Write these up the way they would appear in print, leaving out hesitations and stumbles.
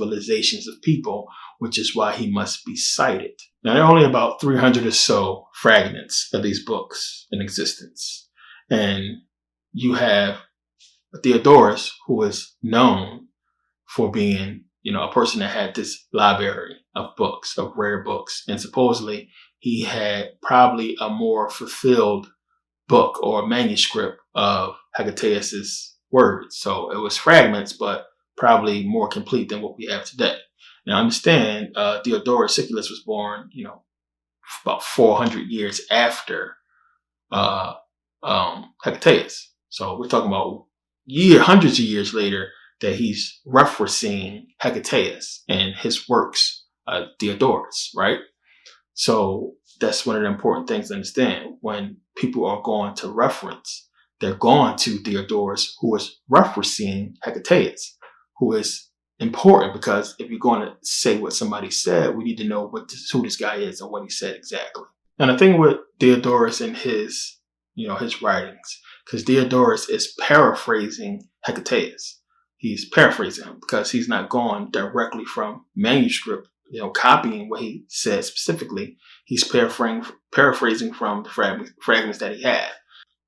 civilizations of people, which is why he must be cited. Now, there are only about 300 or so fragments of these books in existence. And you have Theodorus, who is known for being, a person that had this library of books, of rare books. And supposedly he had probably a more fulfilled book or manuscript of Hecataeus' words. So it was fragments, but probably more complete than what we have today. Now, understand, Theodorus Siculus was born, about 400 years after Hecataeus. So we're talking about hundreds of years later that he's referencing Hecataeus and his works, Theodorus, right? So that's one of the important things to understand. When people are going to reference, they're going to Theodorus, who is referencing Hecataeus, who is important, because if you're going to say what somebody said, we need to know who this guy is and what he said exactly. And the thing with Theodorus and his writings, because Theodorus is paraphrasing Hecataeus. He's paraphrasing him because he's not going directly from manuscript, copying what he said specifically. He's paraphrasing from the fragments that he had.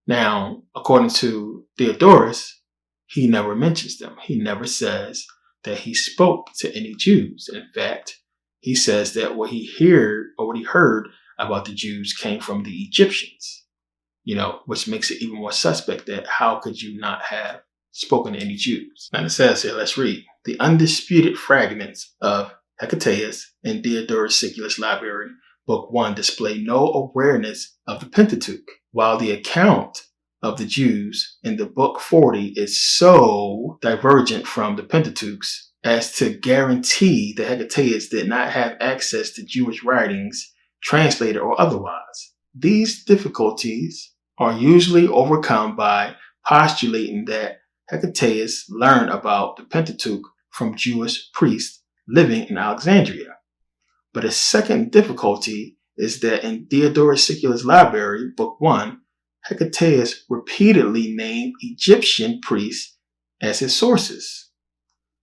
Now, according to Theodorus, he never mentions them. He never says that he spoke to any Jews. In fact, he says that what he heard about the Jews came from the Egyptians, which makes it even more suspect that how could you not have spoken to any Jews? And it says here, let's read. The undisputed fragments of Hecataeus in Theodorus Siculus' library, Book 1, display no awareness of the Pentateuch, while the account of the Jews in the Book 40 is so divergent from the Pentateuch as to guarantee that Hecataeus did not have access to Jewish writings, translated or otherwise. These difficulties are usually overcome by postulating that Hecataeus learned about the Pentateuch from Jewish priests living in Alexandria. But a second difficulty is that in Theodorus Siculus' library, Book 1, Hecataeus repeatedly named Egyptian priests as his sources.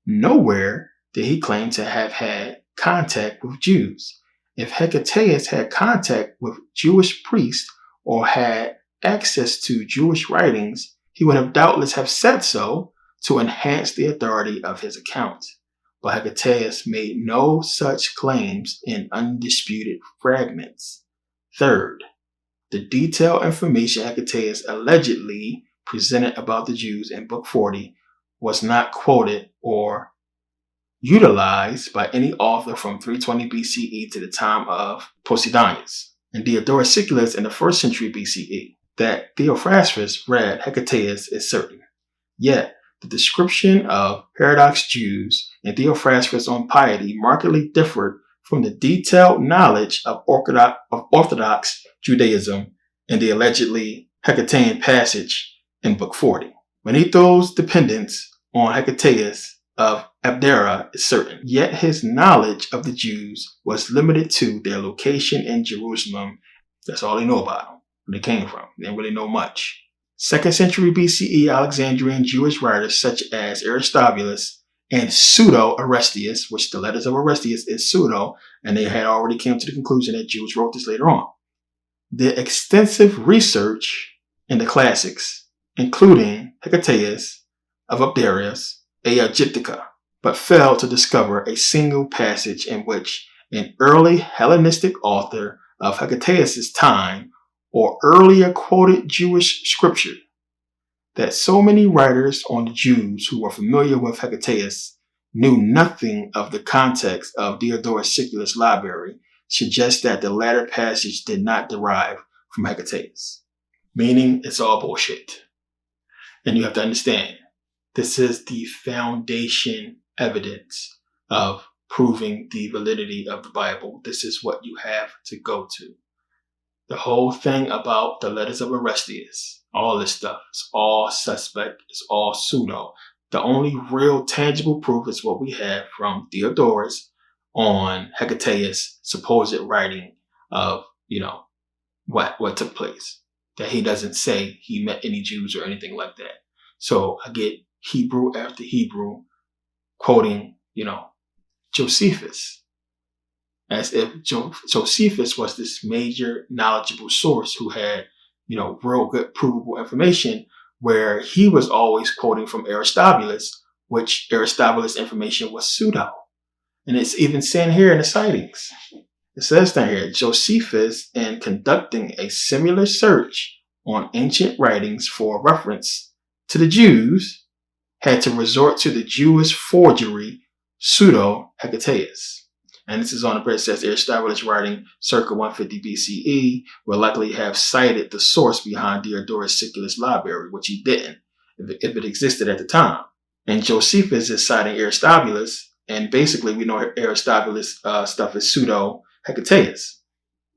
Nowhere did he claim to have had contact with Jews. If Hecataeus had contact with Jewish priests or had access to Jewish writings, he would have doubtless have said so to enhance the authority of his account. But Hecataeus made no such claims in undisputed fragments. Third, the detailed information Hecataeus allegedly presented about the Jews in Book 40 was not quoted or utilized by any author from 320 BCE to the time of Posidonius and Theodorus Siculus in the 1st century BCE. That Theophrastus read Hecataeus is certain. Yet, the description of Herodox Jews and Theophrastus on piety markedly differed from the detailed knowledge of Orthodox Judaism in the allegedly Hecataean passage in Book 40. Manetho's dependence on Hecataeus of Abdera is certain, yet his knowledge of the Jews was limited to their location in Jerusalem. That's all they know about them, where they came from. They didn't really know much. 2nd century BCE Alexandrian Jewish writers such as Aristobulus and Pseudo-Aristeas, which the letters of Aristeas is pseudo, and they had already came to the conclusion that Jews wrote this later on. The extensive research in the classics, including Hecataeus of Abdera's Aegyptica, but failed to discover a single passage in which an early Hellenistic author of Hecataeus' time or earlier quoted Jewish scripture. That so many writers on the Jews who were familiar with Hecataeus knew nothing of the context of Theodorus Siculus' library suggests that the latter passage did not derive from Hecataeus, meaning it's all bullshit. And you have to understand, this is the foundation evidence of proving the validity of the Bible. This is what you have to go to. The whole thing about the letters of Aristeas, all this stuff, it's all suspect, it's all pseudo. The only real tangible proof is what we have from Theodorus on Hecataeus' supposed writing of, what took place. That he doesn't say he met any Jews or anything like that. So I get Hebrew after Hebrew quoting, Josephus, as if Josephus was this major knowledgeable source who had, real good provable information, where he was always quoting from Aristobulus, which Aristobulus' information was pseudo. And it's even saying here in the sightings. It says down here, Josephus, in conducting a similar search on ancient writings for reference to the Jews, had to resort to the Jewish forgery pseudo-Hecataeus. And this is on the page. It says Aristobulus writing circa 150 BCE will likely have cited the source behind Diodorus Siculus' library, which he didn't, if it existed at the time. And Josephus is citing Aristobulus, and basically we know Aristobulus stuff is pseudo-Hecataeus,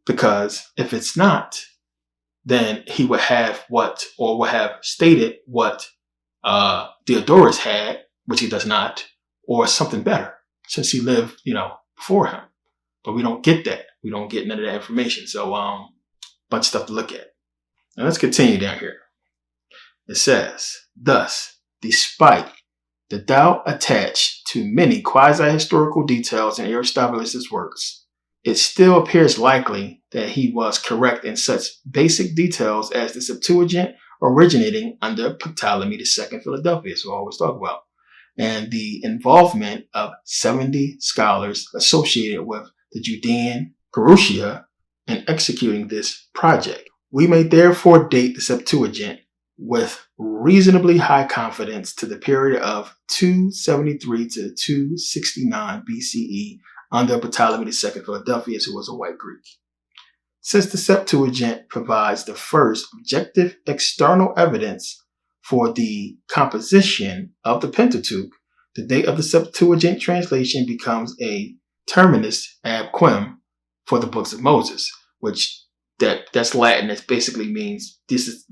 because if it's not, then he would have stated what Diodorus had, which he does not, or something better, since he lived, before him. But we don't get that. We don't get none of that information. So, bunch of stuff to look at. Now let's continue down here. It says, thus, despite the doubt attached to many quasi-historical details in Aristobulus' works, it still appears likely that he was correct in such basic details as the Septuagint originating under Ptolemy II Philadelphus, who I always talk about, and the involvement of 70 scholars associated with the Judean Perusia in executing this project. We may therefore date the Septuagint with reasonably high confidence to the period of 273 to 269 BCE under Ptolemy II Philadelphus, who was a white Greek. Since the Septuagint provides the first objective external evidence for the composition of the Pentateuch, the date of the Septuagint translation becomes a terminus ab quem for the books of Moses, which that's Latin. That basically means this is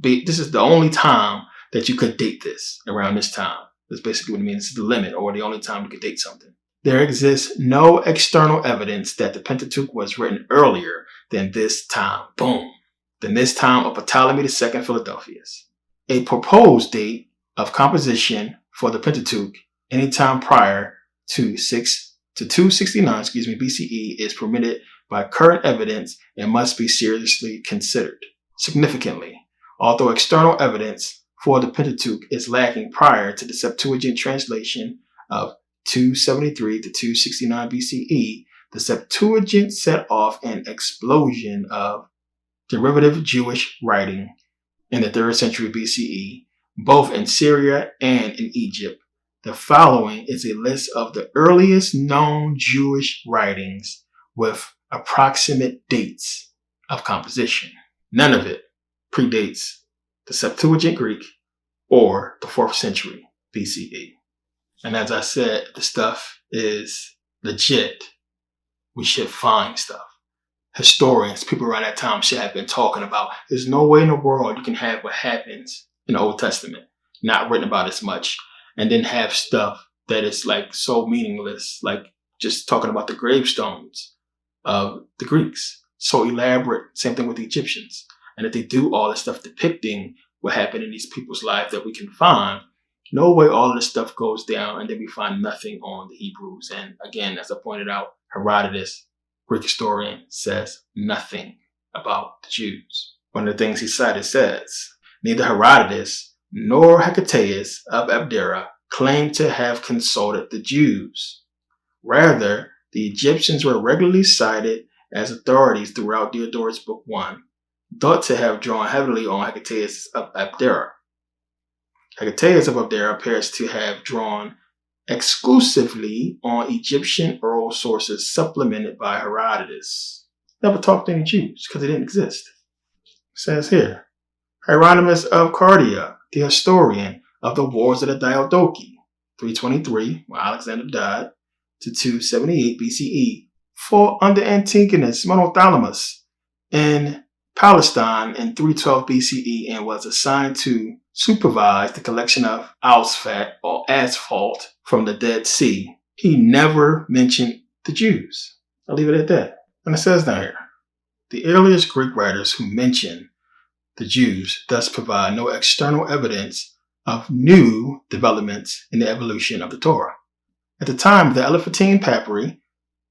the only time that you could date this, around this time. That's basically what it means. It's the limit, or the only time you could date something. There exists no external evidence that the Pentateuch was written earlier than this time. Boom. Than this time of Ptolemy II Philadelphus. A proposed date of composition for the Pentateuch anytime prior to 269 BCE is permitted by current evidence and must be seriously considered. Significantly, although external evidence for the Pentateuch is lacking prior to the Septuagint translation of 273 to 269 BCE, the Septuagint set off an explosion of derivative Jewish writing in the 3rd century BCE, both in Syria and in Egypt. The following is a list of the earliest known Jewish writings with approximate dates of composition. None of it predates the Septuagint Greek or the 4th century BCE. And as I said, the stuff is legit. We should find stuff. Historians, people around that time should have been talking about, there's no way in the world you can have what happens in the Old Testament not written about as much, and then have stuff that is like so meaningless, like just talking about the gravestones of the Greeks. So elaborate, same thing with the Egyptians. And if they do all this stuff depicting what happened in these people's lives that we can find, no way all of this stuff goes down and then we find nothing on the Hebrews. And again, as I pointed out, Herodotus, Greek historian, says nothing about the Jews. One of the things he cited says, neither Herodotus nor Hecataeus of Abdera claimed to have consulted the Jews. Rather, the Egyptians were regularly cited as authorities throughout Diodorus Book 1, thought to have drawn heavily on Hecataeus of Abdera. Hecataeus of Abdera appears to have drawn exclusively on Egyptian oral sources supplemented by Herodotus. Never talked to any Jews because they didn't exist. It says here, Hieronymus of Cardia, the historian of the Wars of the Diadochi, 323, when Alexander died, to 278 BCE, fought under Antigonus Monothalamus in Palestine in 312 BCE and was assigned to supervise the collection of Ausfat or asphalt from the Dead Sea. He never mentioned the Jews. I'll leave it at that. And it says down here, the earliest Greek writers who mention the Jews thus provide no external evidence of new developments in the evolution of the Torah. At the time of the Elephantine Papyri,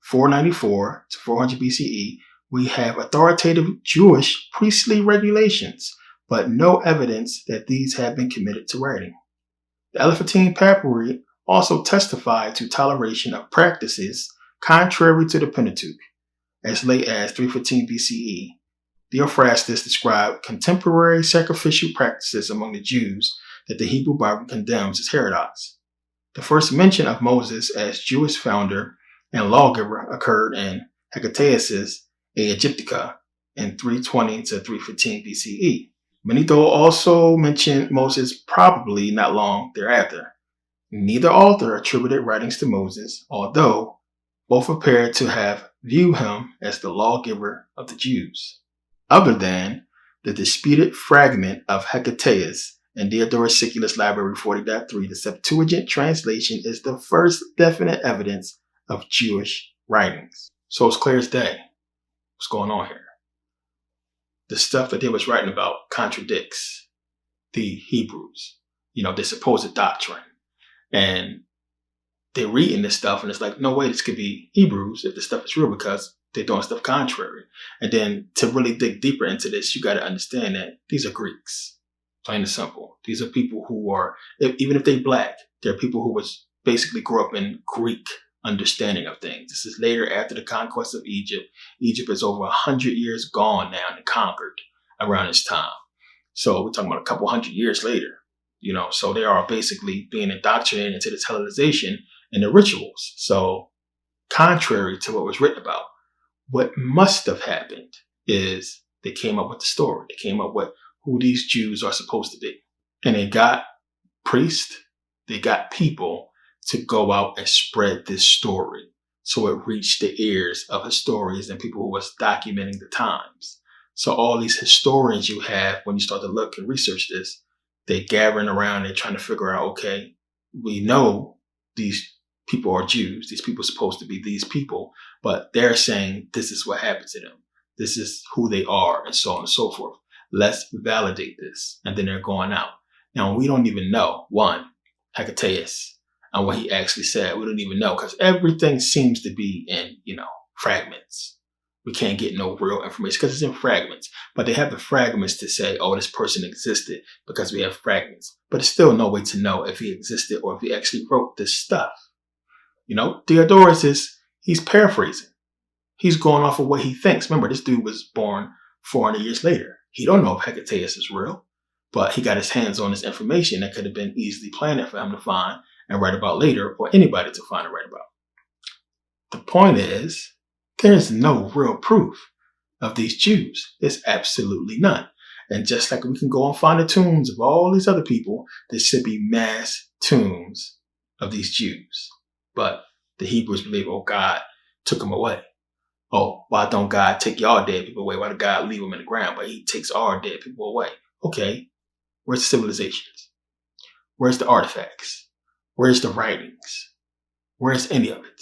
494 to 400 BCE, we have authoritative Jewish priestly regulations, but no evidence that these have been committed to writing. The Elephantine Papyri also testified to toleration of practices contrary to the Pentateuch. As late as 315 BCE, Theophrastus described contemporary sacrificial practices among the Jews that the Hebrew Bible condemns as heterodox. The first mention of Moses as Jewish founder and lawgiver occurred in Hecataeus' A Aegyptica in 320 to 315 BCE. Manetho also mentioned Moses probably not long thereafter. Neither author attributed writings to Moses, although both appear to have viewed him as the lawgiver of the Jews. Other than the disputed fragment of Hecataeus in Diodorus Siculus Library 40.3, the Septuagint translation is the first definite evidence of Jewish writings. So it's clear as day what's going on here. The stuff that they was writing about contradicts the Hebrews, their supposed doctrine. And they're reading this stuff and it's like, no way, this could be Hebrews if this stuff is real, because they're doing stuff contrary. And then to really dig deeper into this, you got to understand that these are Greeks. Plain and simple. These are people who are, even if they're black, they're people who was basically grew up in Greek understanding of things. This is later after the conquest of Egypt. Egypt is over 100 years gone now and conquered around this time. So we're talking about a couple hundred years later, so they are basically being indoctrinated into this Hellenization and the rituals. So contrary to what was written about, what must have happened is they came up with the story. They came up with who these Jews are supposed to be. And they got priests, they got people to go out and spread this story. So it reached the ears of historians and people who was documenting the times. So all these historians you have, when you start to look and research this, they're gathering around and trying to figure out, okay, we know these people are Jews. These people are supposed to be these people, but they're saying this is what happened to them. This is who they are, and so on and so forth. Let's validate this. And then they're going out. Now, we don't even know, one, Hecataeus and what he actually said. We don't even know, because everything seems to be in, fragments. We can't get no real information because it's in fragments. But they have the fragments to say, oh, this person existed because we have fragments. But there's still no way to know if he existed or if he actually wrote this stuff. Diodorus he's paraphrasing. He's going off of what he thinks. Remember, this dude was born 400 years later. He don't know if Hecataeus is real, but he got his hands on this information that could have been easily planted for him to find and write about later, or anybody to find and write about. The point is, there's no real proof of these Jews. There's absolutely none. And just like we can go and find the tombs of all these other people, there should be mass tombs of these Jews. But the Hebrews believe, oh, God took them away. Oh, why don't God take y'all dead people away? Why did God leave them in the ground? But he takes our dead people away. Okay, where's the civilizations? Where's the artifacts? Where's the writings? Where's any of it?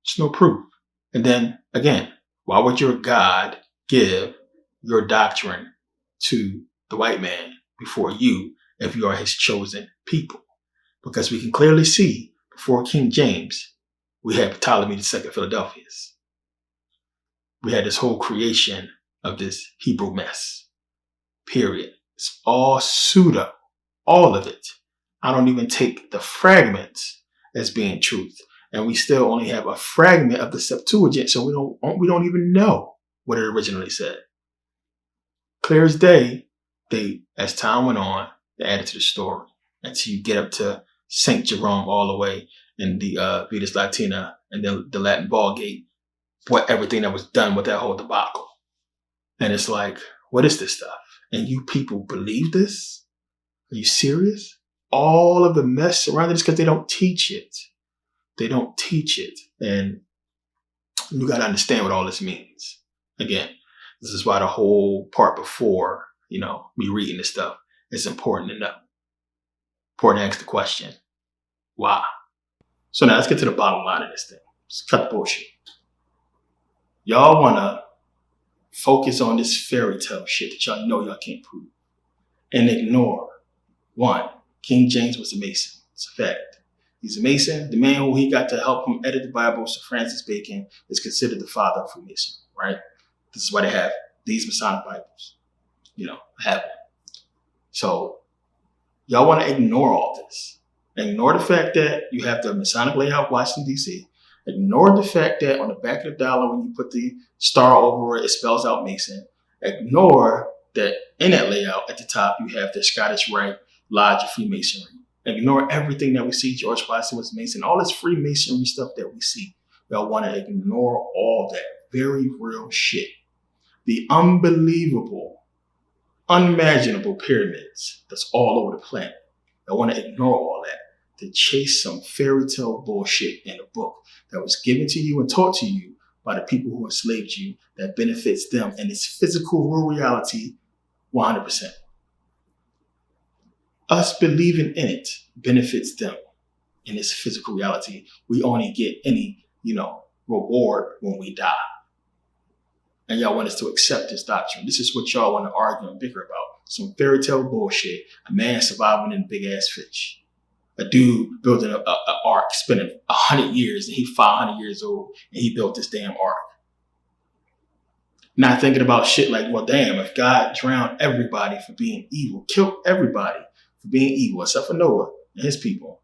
There's no proof. And then, again, why would your God give your doctrine to the white man before you if you are his chosen people? Because we can clearly see before King James, we had Ptolemy II Philadelphus. We had this whole creation of this Hebrew mess. Period. It's all pseudo. All of it. I don't even take the fragments as being truth. And we still only have a fragment of the Septuagint, so we don't even know what it originally said. Clear as day, as time went on, they added to the story until you get up to Saint Jerome all the way in the Vetus Latina and then the Latin Vulgate, what everything that was done with that whole debacle. And it's like, what is this stuff? And you people believe this? Are you serious? All of the mess around this, because they don't teach it. They don't teach it. And you got to understand what all this means. Again, this is why the whole part before, me reading this stuff, is important to know. Important to ask the question, why? So now let's get to the bottom line of this thing. Let's cut the bullshit. Y'all want to focus on this fairy tale shit that y'all know y'all can't prove. And ignore, one, King James was a Mason. It's a fact. He's a Mason. The man who he got to help him edit the Bible, Sir Francis Bacon, is considered the father of Freemasonry, right? This is why they have these Masonic Bibles. Have them. So y'all want to ignore all this. Ignore the fact that you have the Masonic layout, Washington, D.C. Ignore the fact that on the back of the dollar, when you put the star over it, it spells out Mason. Ignore that in that layout at the top, you have the Scottish Rite Lodge of Freemasonry. Ignore everything that we see. George Washington was Mason. All this Freemasonry stuff that we see. Y'all want to ignore all that very real shit. The unbelievable, unimaginable pyramids that's all over the planet. I want to ignore all that to chase some fairy tale bullshit in a book that was given to you and taught to you by the people who enslaved you that benefits them in its physical real reality 100%. Us believing in it benefits them in its physical reality. We only get any, reward when we die. And y'all want us to accept this doctrine. This is what y'all want to argue and bicker about. Some fairy tale bullshit. A man surviving in a big ass fish. A dude building an ark, spending 100 years, and he's 500 years old, and he built this damn ark. Not thinking about shit like, well, damn, if God drowned everybody for being evil, killed everybody for being evil, except for Noah and his people,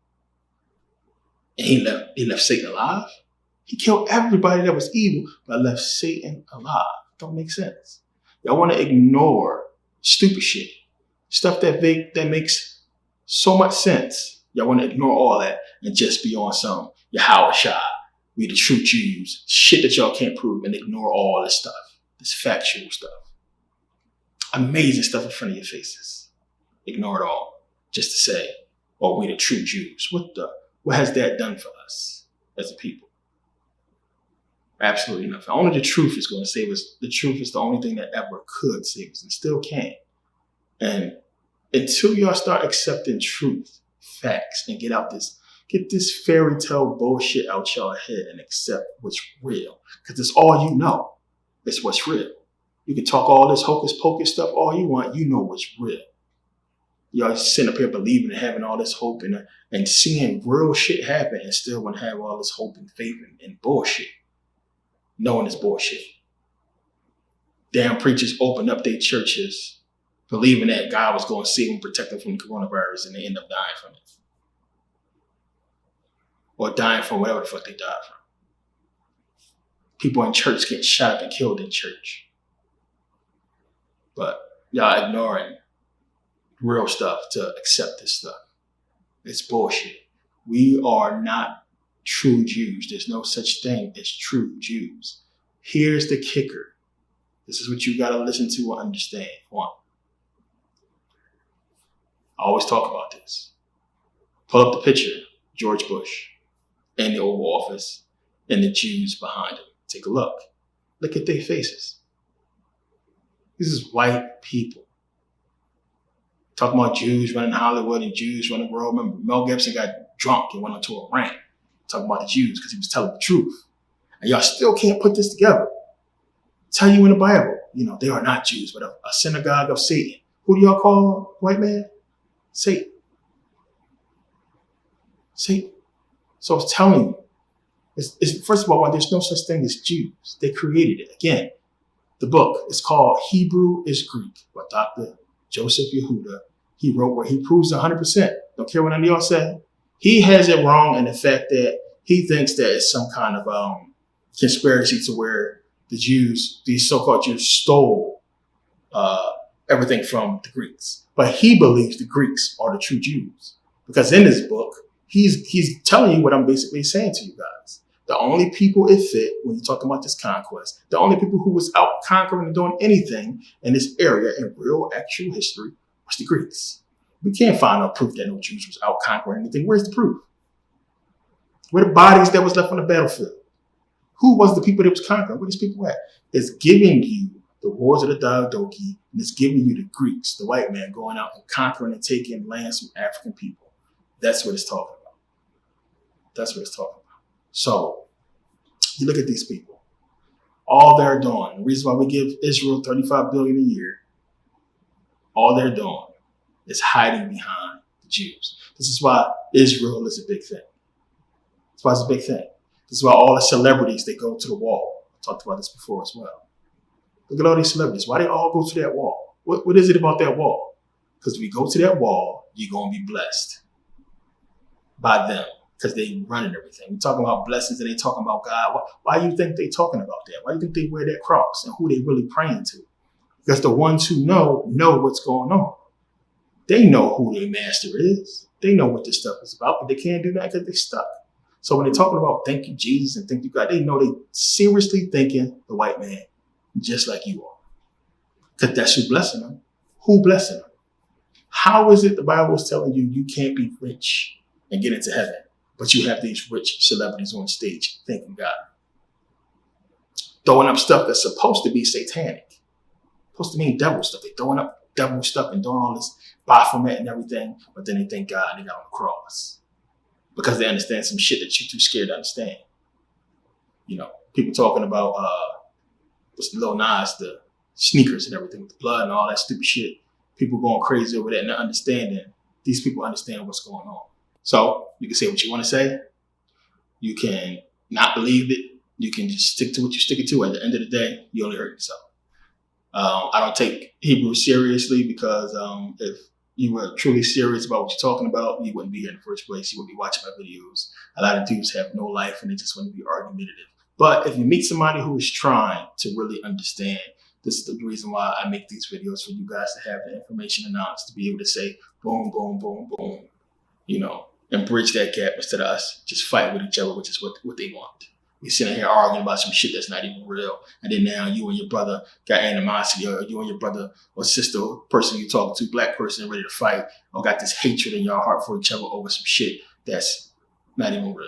and he left Satan alive? He killed everybody that was evil, but left Satan alive. Don't make sense. Y'all want to ignore stupid shit. Stuff that makes so much sense. Y'all want to ignore all that and just be on some Yahweh Shai. We the true Jews. Shit that y'all can't prove, and ignore all this stuff. This factual stuff. Amazing stuff in front of your faces. Ignore it all. Just to say, oh, we the true Jews. What has that done for us as a people? Absolutely nothing. Only the truth is going to save us. The truth is the only thing that ever could save us and still can. And until y'all start accepting truth, facts, and get this fairy tale bullshit out y'all head and accept what's real. Because it's all you know. It's what's real. You can talk all this hocus pocus stuff all you want. You know what's real. Y'all sitting up here believing and having all this hope and seeing real shit happen and still want to have all this hope and faith and bullshit. Knowing it's bullshit. Damn preachers opened up their churches believing that God was going to save them, protect them from the coronavirus, and they end up dying from it. Or dying from whatever the fuck they died from. People in church get shot up and killed in church. But y'all ignoring real stuff to accept this stuff. It's bullshit. We are not true Jews. There's no such thing as true Jews. Here's the kicker. This is what you got to listen to and understand. One. I always talk about this. Pull up the picture, George Bush in the Oval Office and the Jews behind him. Take a look. Look at their faces. This is white people. Talking about Jews running Hollywood and Jews running the world. Remember, Mel Gibson got drunk and went onto a rant talking about the Jews because he was telling the truth. And y'all still can't put this together. Tell you in the Bible, they are not Jews, but a synagogue of Satan. Who do y'all call white man? Satan. Satan. So it's telling you. First of all, there's no such thing as Jews. They created it. Again, the book is called Hebrew is Greek by Dr. Joseph Yehuda. He wrote where he proves 100%. Don't care what any of y'all say. He has it wrong in the fact that he thinks that it's some kind of conspiracy to where the Jews, these so-called Jews, stole everything from the Greeks. But he believes the Greeks are the true Jews. Because in this book, he's telling you what I'm basically saying to you guys. The only people it fit when you're talking about this conquest, the only people who was out conquering and doing anything in this area in real actual history was the Greeks. We can't find no proof that no Jews was out conquering anything. Where's the proof? Where the bodies that was left on the battlefield? Who was the people that was conquering? Where these people at? It's giving you the wars of the Diadochi, and it's giving you the Greeks, the white man, going out and conquering and taking lands from African people. That's what it's talking about. That's what it's talking about. So, you look at these people. All they're doing, the reason why we give Israel $35 billion a year, all they're doing is hiding behind the Jews. This is why Israel is a big thing. That's why it's a big thing. This is why all the celebrities, they go to the wall. I talked about this before as well. Look at all these celebrities. Why they all go to that wall? What is it about that wall? Because if you go to that wall, you're going to be blessed by them because they running everything. We're talking about blessings and they talking about God. Why do you think they talking about that? Why do you think they wear that cross and who they really praying to? Because the ones who know what's going on. They know who their master is. They know what this stuff is about, but they can't do that because they're stuck. So when they're talking about thank you, Jesus, and thank you, God, they know they seriously thinking the white man just like you are. Because that's who blessing them. Who blessing them? How is it the Bible is telling you can't be rich and get into heaven, but you have these rich celebrities on stage thanking God? Throwing up stuff that's supposed to be satanic. Supposed to mean devil stuff. They're throwing up devil stuff and doing all this Baphomet and everything, but then they thank God and they got on the cross. Because they understand some shit that you're too scared to understand. You know, people talking about what's the Lil Nas, the sneakers and everything with the blood and all that stupid shit. People going crazy over that and not understanding. These people understand what's going on. So you can say what you want to say. You can not believe it. You can just stick to what you're sticking to. At the end of the day, you only hurt yourself. I don't take Hebrew seriously because if you were truly serious about what you're talking about, you wouldn't be here in the first place. You wouldn't be watching my videos. A lot of dudes have no life and they just want to be argumentative. But if you meet somebody who is trying to really understand, this is the reason why I make these videos, for you guys to have the information and knowledge to be able to say boom, boom, boom, boom, you know, and bridge that gap instead of us just fighting with each other, which is what they want. You're sitting here arguing about some shit that's not even real. And then now you and your brother got animosity, or you and your brother or sister or person you're talking to, black person, ready to fight, or got this hatred in your heart for each other over some shit that's not even real.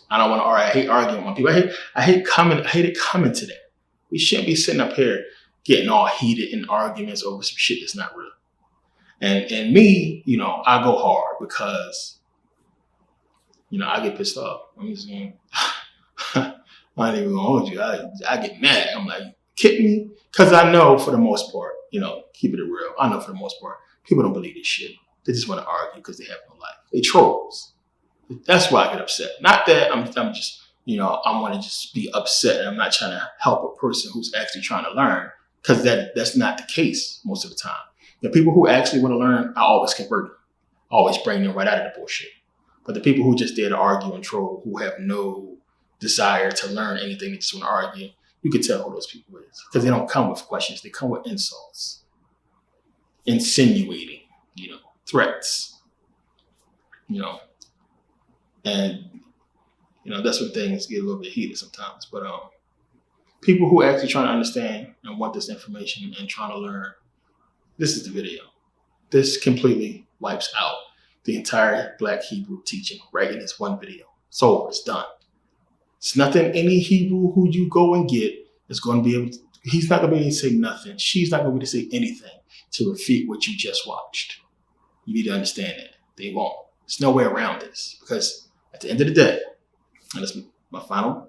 I don't want to argue. I hate arguing with people. I hate it coming to that. We shouldn't be sitting up here getting all heated in arguments over some shit that's not real. And me, you know, I go hard because, you know, I get pissed off. I'm just going, I ain't even gonna hold you. I get mad. I'm like, kidding me? Because I know for the most part, you know, keep it real. I know for the most part, people don't believe this shit. They just want to argue because they have no life. They trolls. That's why I get upset. Not that I'm just, you know, I want to just be upset and I'm not trying to help a person who's actually trying to learn, because that's not the case most of the time. The people who actually want to learn, I always convert them. I always bring them right out of the bullshit. But the people who just dare to argue and troll, who have no desire to learn anything, they just want to argue, you can tell who those people is. Because they don't come with questions. They come with insults, insinuating, you know, threats, you know. And, you know, that's when things get a little bit heated sometimes. But people who actually trying to understand and want this information and trying to learn, this is the video. This completely wipes out the entire Black Hebrew teaching right in this one video. It's over. It's done. It's nothing any Hebrew who you go and get is going to be able to, he's not going to be able to say nothing. She's not going to be able to say anything to refute what you just watched. You need to understand that. They won't. There's no way around this, because at the end of the day, and that's my final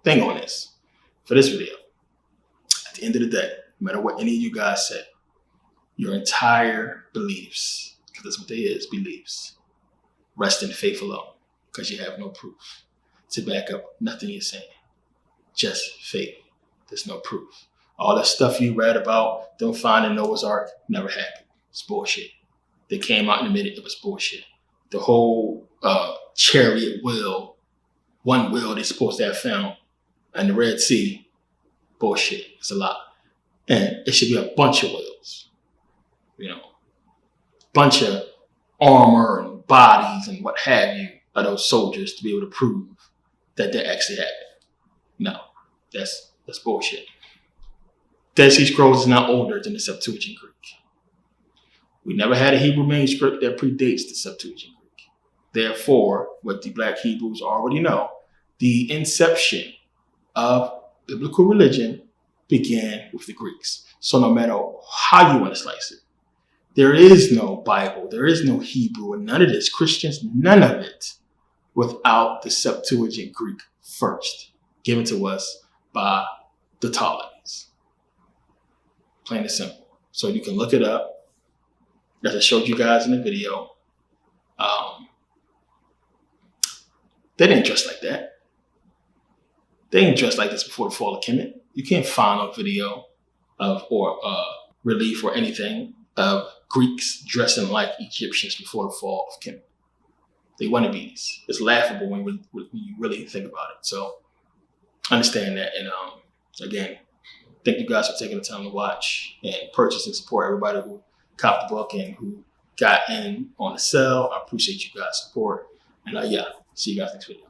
thing on this, for this video, at the end of the day, no matter what any of you guys say, your entire beliefs, because that's what they is, beliefs, rest in faith alone, because you have no proof to back up nothing you're saying. Just faith. There's no proof. All that stuff you read about them finding Noah's Ark never happened. It's bullshit. They came out in a minute, it was bullshit. The whole chariot wheel, one wheel they're supposed to have found in the Red Sea, bullshit. It's a lot. And it should be a bunch of wheels. You know, bunch of armor and bodies and what have you of those soldiers to be able to prove that that actually happened. No, that's bullshit. Dead Sea Scrolls is not older than the Septuagint Greek. We never had a Hebrew manuscript that predates the Septuagint Greek. Therefore, what the Black Hebrews already know, the inception of biblical religion began with the Greeks. So no matter how you want to slice it, there is no Bible, there is no Hebrew, and none of this, Christians, none of it, without the Septuagint Greek first, given to us by the Ptolemies. Plain and simple. So you can look it up. As I showed you guys in the video, They didn't dress like that. They didn't dress like this before the fall of Kemet. You can't find a video of or relief or anything of Greeks dressing like Egyptians before the fall of Kemet. They wannabes. It's laughable when you really think about it. So understand that. And again, thank you guys for taking the time to watch and purchase and support everybody who copped the book and who got in on the sale. I appreciate you guys' support. And yeah, see you guys next video.